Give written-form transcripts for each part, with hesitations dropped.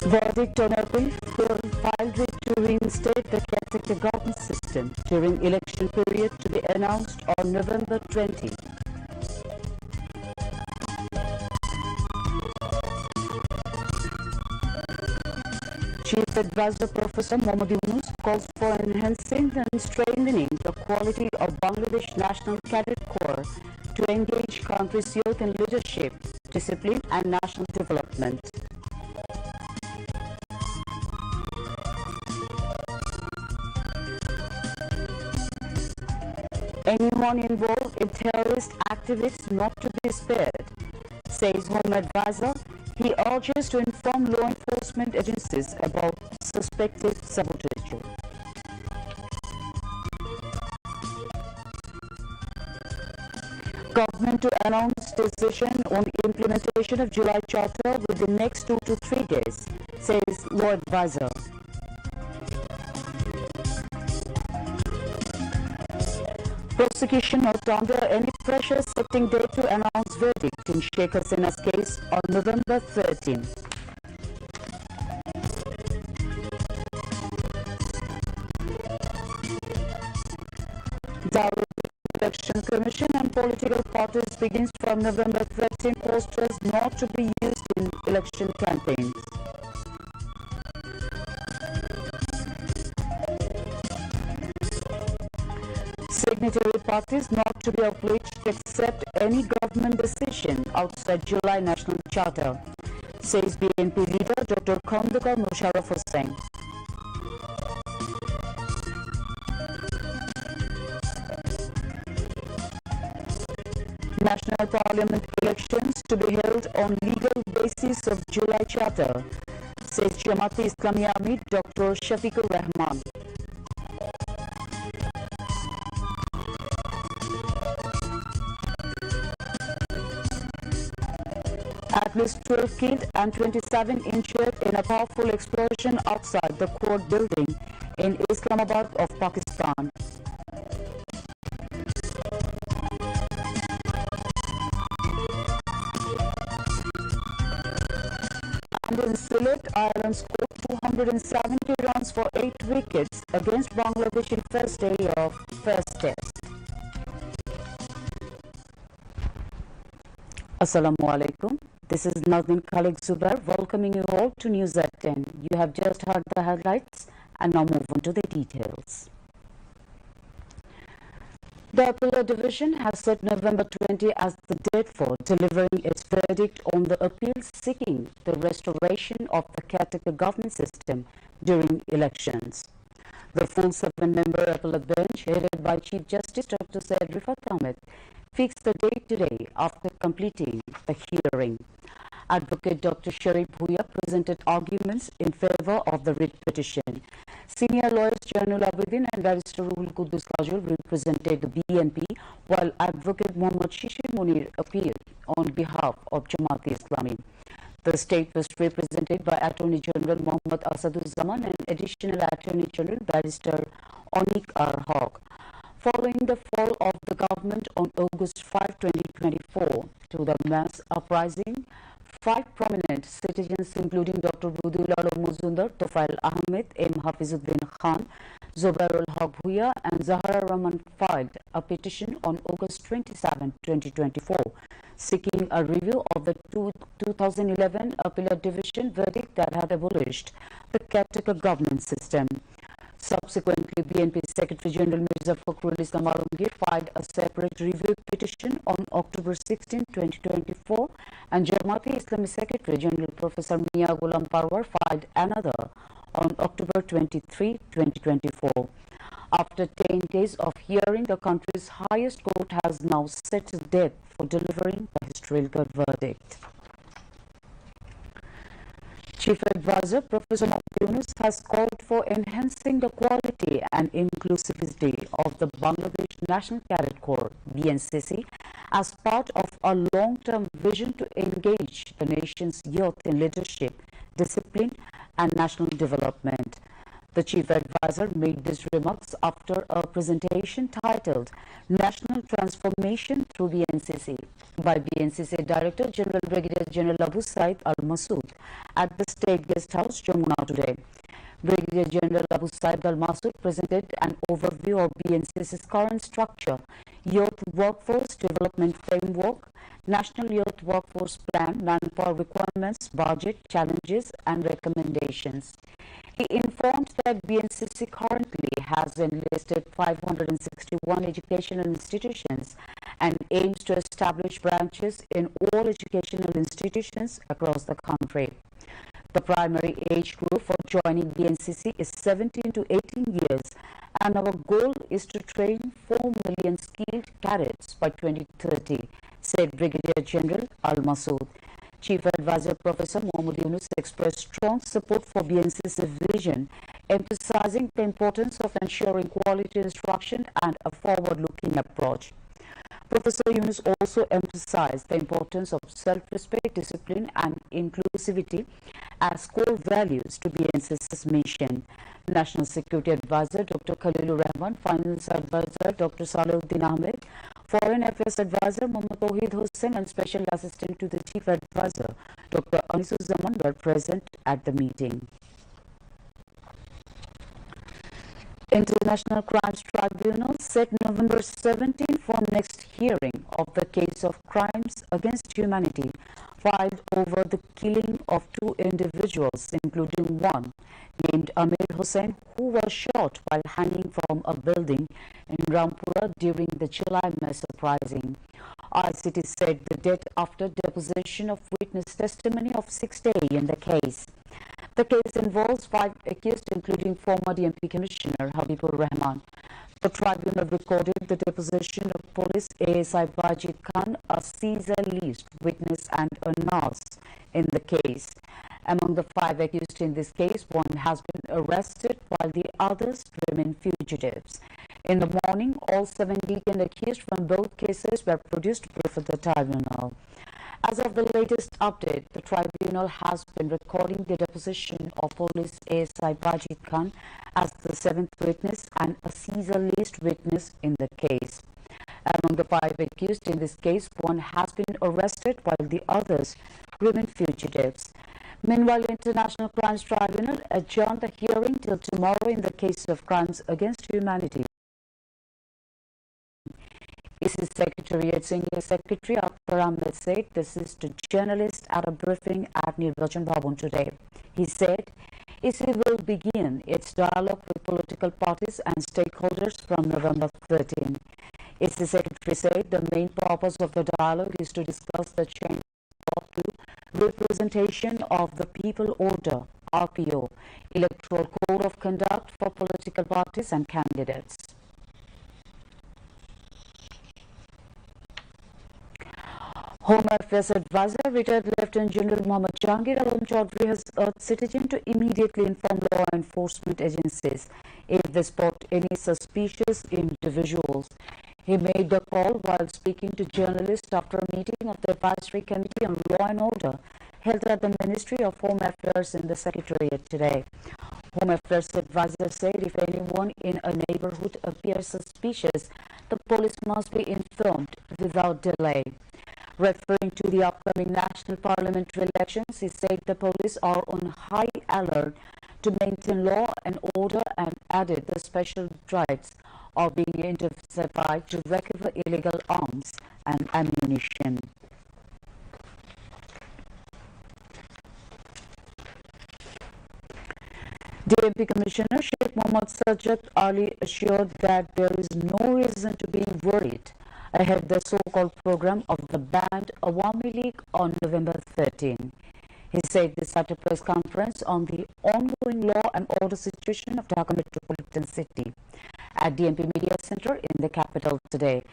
Verdict on appeal filed with to reinstate the caretaker government system during election period to be announced on November 20. Chief Advisor Professor Mohammad Yunus calls for enhancing and strengthening the quality of Bangladesh National Cadet Corps to engage country's youth in leadership, discipline and national development. Anyone involved in terrorist activities not to be spared, says Home Advisor. He urges to inform law enforcement agencies about suspected sabotage. Government to announce decision on implementation of July Charter within the next 2 to 3 days, says Law Advisor. Prosecution not under any pressure, setting date to announce verdict in Sheikh Hasina's case on November 13. Dawah Election Commission and political parties begins from November 13 posters not to be used in election campaigns. Signatory parties not to be obliged to accept any government decision outside July National Charter, says BNP leader Dr. Khandakar Musharraf Hussain. National Parliament elections to be held on legal basis of July Charter, says Jamaat Islami Amir Dr. Shafiqur Rahman. At least 12 killed and 27 injured in a powerful explosion outside the court building in Islamabad of Pakistan. And in Sylhet, Ireland scored 270 runs for 8 wickets against Bangladesh in first day of first test. Assalamu alaikum. This is Nazneen Khalid Zubair welcoming you all to News at 10. You have just heard the highlights and now move on to the details. The Appellate Division has set November 20 as the date for delivering its verdict on the appeal seeking the restoration of the caretaker government system during elections. The full 7-member appellate bench, headed by Chief Justice Dr. Syed Rifat Ahmed, fixed the date today after completing the hearing. Advocate Dr. Sharif Bhuiya presented arguments in favor of the writ petition. Senior lawyers Janul Abidin and Barrister Ruhul Quddus Kajol represented the BNP, while Advocate Muhammad Shishir Munir appeared on behalf of Jamaat Islami. The state was represented by Attorney General Muhammad Asaduzzaman and Additional Attorney General Barrister Onik R. Haq. Following the fall of the government on August 5, 2024, to the mass uprising, 5 prominent citizens including Dr. Budullah Muzundar, Tofail Ahmed, M. Hafizuddin Khan, Zobairul Haq Bhuiya and Zahara Rahman filed a petition on August 27, 2024, seeking a review of the 2011 Appellate Division verdict that had abolished the caretaker government system. Subsequently, BNP Secretary General Mirza Fakhrul Islam Alamgir filed a separate review petition on October 16, 2024, and Jamaat Islami Secretary General Professor Mia Ghulam Parwar filed another on October 23, 2024. After 10 days of hearing, the country's highest court has now set a date for delivering the historical verdict. Chief Advisor Professor Mohammad Yunus has called for enhancing the quality and inclusivity of the Bangladesh National Cadet Corps (BNCC) as part of a long-term vision to engage the nation's youth in leadership, discipline, and national development. The chief advisor made these remarks after a presentation titled National Transformation through BNCC by BNCC Director General Brigadier General Abu Said Al-Masood at the State Guest House, Jamuna today. Brigadier General Abu Said Al-Masood presented an overview of BNCC's current structure, Youth Workforce Development Framework, National Youth Workforce Plan, manpower requirements, budget, challenges and recommendations. He informed that BNCC currently has enlisted 561 educational institutions and aims to establish branches in all educational institutions across the country. The primary age group for joining BNCC is 17 to 18 years, and our goal is to train 4 million skilled cadets by 2030, said Brigadier General Al-Masood. Chief Advisor Professor Mohammad Yunus expressed strong support for BNCC's vision, emphasizing the importance of ensuring quality instruction and a forward-looking approach. Professor Yunus also emphasized the importance of self-respect, discipline and inclusivity as core values to BNCC's mission. National Security Advisor Dr. Khalilur Rahman, Finance Advisor Dr. Salahuddin Ahmed, Foreign Affairs Advisor Mohammad Tawheed Hussain and Special Assistant to the Chief Advisor Dr. Anisuzzaman were present at the meeting. International Crimes Tribunal set November 17 for next hearing of the case of crimes against humanity filed over the killing of 2 individuals, including one named Amir Hussain, who was shot while hanging from a building in Rampura during the July mass uprising. ICT said the death after deposition of witness testimony of 6th day in the case. The case involves 5 accused, including former DMP Commissioner Habibur Rahman. The tribunal recorded the deposition of police ASI Bajid Khan, a Caesar list witness and a nurse in the case. Among the 5 accused in this case, one has been arrested while the others remain fugitives. In the morning, all 7 detained accused from both cases were produced before the tribunal. As of the latest update, the tribunal has been recording the deposition of police ASI Bajid Khan as the 7th witness and a Caesar list witness in the case. Among the 5 accused in this case, one has been arrested while the others remain fugitives. Meanwhile, International Crimes Tribunal adjourned the hearing till tomorrow in the case of crimes against humanity. ISIS Secretariat Senior Secretary Akhtar Ahmed said this is to journalists at a briefing at Nirbachan Bhavan today. He said ISIS will begin its dialogue with political parties and stakeholders from November 13. ISIS Secretary said the main purpose of the dialogue is to discuss the change to representation of the People Order, RPO, Electoral Code of Conduct for political parties and candidates. Home Affairs Advisor, retired Lieutenant General Mohammad Jahangir Alam Chaudhary has urged citizens to immediately inform law enforcement agencies if they spot any suspicious individuals. He made the call while speaking to journalists after a meeting of the Advisory Committee on Law and Order held at the Ministry of Home Affairs in the Secretariat today. Home Affairs Advisor said if anyone in a neighborhood appears suspicious, the police must be informed without delay. Referring to the upcoming national parliamentary elections, he said the police are on high alert to maintain law and order and added the special drives are being intensified to recover illegal arms and ammunition. DMP Commissioner Sheikh Mohammad Sajjad Ali assured that there is no reason to be worried ahead the so-called program of the banned Awami League on November 13. He said this at a press conference on the ongoing law and order situation of Dhaka Metropolitan City at DMP Media Center in the capital today.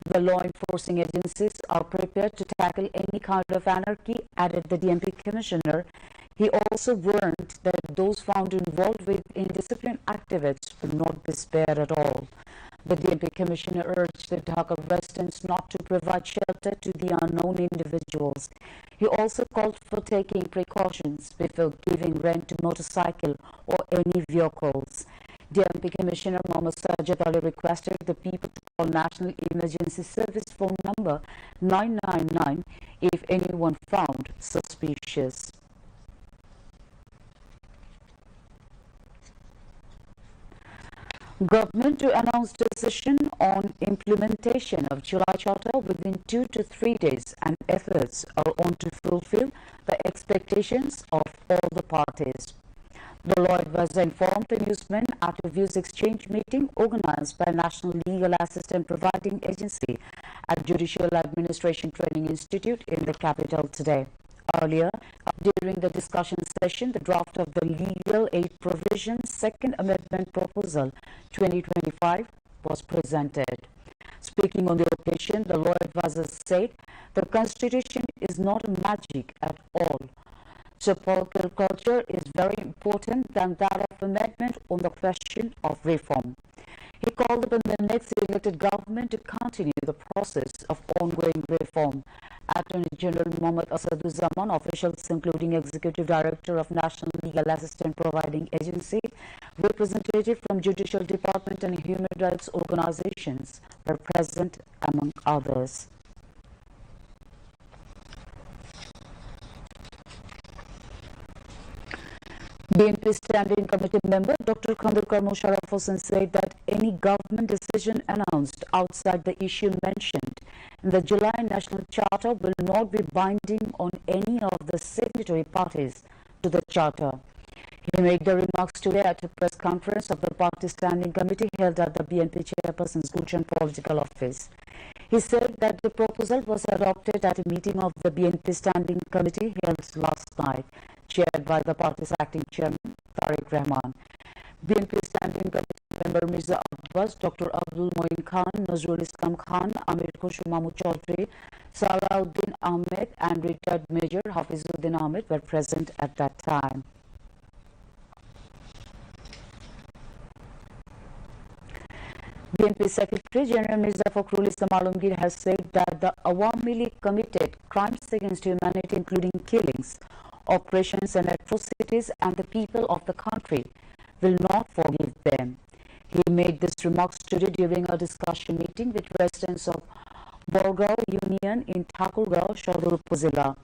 The law enforcing agencies are prepared to tackle any kind of anarchy, added the DMP Commissioner. He also warned that those found involved with indisciplined activists will not be spared at all. The DNP commissioner urged the Dhaka residents not to provide shelter to the unknown individuals. He also called for taking precautions before giving rent to motorcycle or any vehicles. DNP Commissioner Mohammad Sajjad Ali requested the people to call National Emergency Service phone number 999 if anyone found suspicious. Government to announce decision on implementation of July Charter within 2 to 3 days, and efforts are on to fulfill the expectations of all the parties. The law advisor informed the newsmen at a views exchange meeting organized by National Legal Assistance Providing Agency at Judicial Administration Training Institute in the capital today. Earlier, during the discussion session, the draft of the Legal Aid Provisions Second Amendment Proposal 2025 was presented. Speaking on the occasion, the law advisor said the Constitution is not magic at all. So political culture is very important than that of amendment on the question of reform. He called upon the next elected government to continue the process of ongoing reform. Attorney General Mohammad Asaduzzaman, officials including Executive Director of National Legal Assistance Providing Agency, representative from Judicial Department and human rights organizations were present among others. BNP Standing Committee member Dr. Khandulkar Musharraf Hossain said that any government decision announced outside the issue mentioned in the July National Charter will not be binding on any of the signatory parties to the Charter. He made the remarks today at a press conference of the Party Standing Committee held at the BNP Chairperson's Gulshan Political Office. He said that the proposal was adopted at a meeting of the BNP Standing Committee held last night, chaired by the party's acting chairman, Tariq Rahman. BNP Standing Committee member Mirza Abbas, Dr. Abdul Moin Khan, Nazrul Islam Khan, Amir Khushu Mahmud Chaudhry, Salauddin Ahmed, and retired Major Hafizuddin Ahmed were present at that time. BNP Secretary General Mirza Fakhrul Islam Alamgir has said that the Awami League committed crimes against humanity, including killings, oppressions and atrocities, and the people of the country will not forgive them. He made these remarks today during a discussion meeting with residents of Borgao Union in Thakurgao, Shodor Upazila.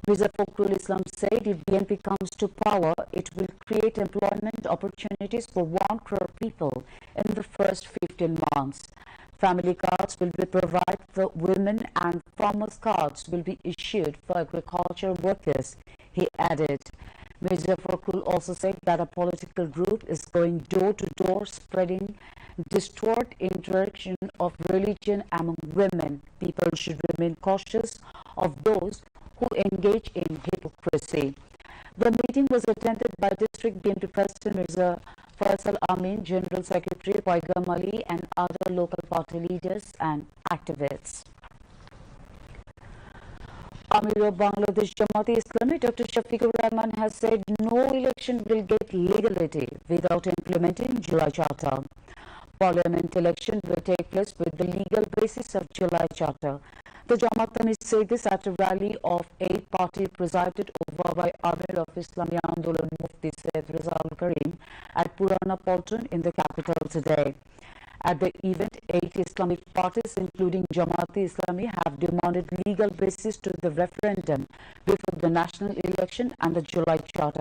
Mirza Fakhrul Islam said if BNP comes to power, it will create employment opportunities for 1 crore people in the first 15 months. Family cards will be provided for women and farmers' cards will be issued for agricultural workers, he added. Mirza Fakhrul also said that a political group is going door to door spreading distort interaction of religion among women. People should remain cautious of those who engage in hypocrisy. The meeting was attended by District BNP President Mirza Faisal Amin, General Secretary Paigam Ali, and other local party leaders and activists. Amir of Bangladesh Jamaat Islami, Dr. Shafiqur Rahman, has said no election will get legality without implementing July Charter. Parliament election will take place with the legal basis of July Charter. The Jamaat said this at a rally of 8 party presided over by Amir of Islami Andolan Mufti Sayyid Rizal Karim at Purana Polton in the capital today. At the event, 8 Islamic parties, including Jamaat Islami, have demanded legal basis to the referendum before the national election and the July Charter.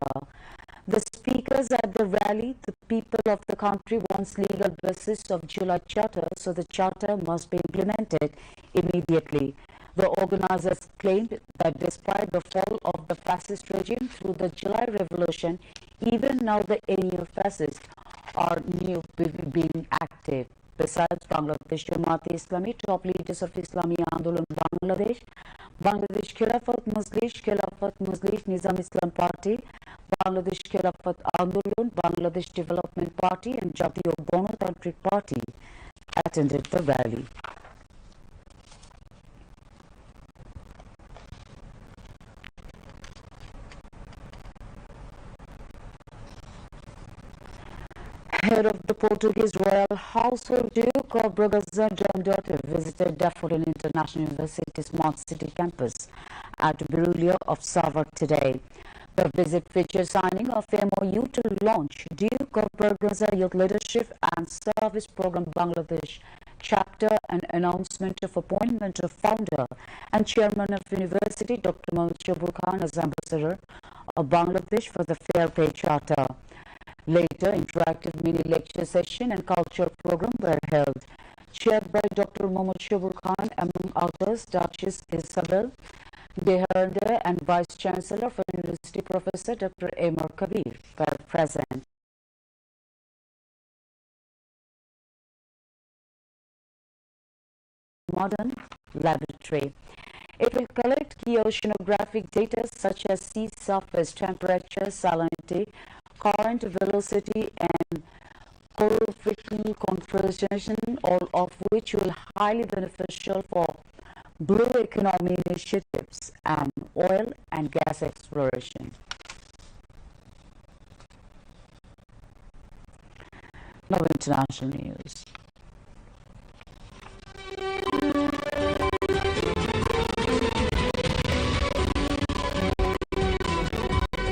The speakers at the rally, the people of the country wants legal basis of July Charter, so the Charter must be implemented immediately. The organizers claimed that despite the fall of the fascist regime through the July Revolution, even now the neo-fascists are being active. Besides Bangladesh Jamaat Islami, top leaders of Islami Andolan Bangladesh, Bangladesh Khilafat Mujlis, Nizam Islam Party, Bangladesh Khilafat Andolan, Bangladesh Development Party, and Jatiyo Ganotantrik Party attended the rally. Head of the Portuguese royal household, Duke of Bragança John Dotter, visited Daffodil International University Smart City campus at Berulio of Savar today. The visit features signing of MOU to launch Duke of Bragança Youth Leadership and Service Program Bangladesh chapter and announcement of appointment of founder and chairman of university Dr. Mohammed Shabur Khan as ambassador of Bangladesh for the Fair Pay Charter. Later, interactive mini lecture session and culture program were held, chaired by Dr. Mohammed Shabur Khan, among others Duchess Isabel Deharde and Vice Chancellor for University Professor Dr. Amar Kabir were present. Modern laboratory. It will collect key oceanographic data such as sea surface temperature, salinity, current velocity, and coral friction concentration, all of which will be highly beneficial for blue economy initiatives and oil and gas exploration. Now, international news.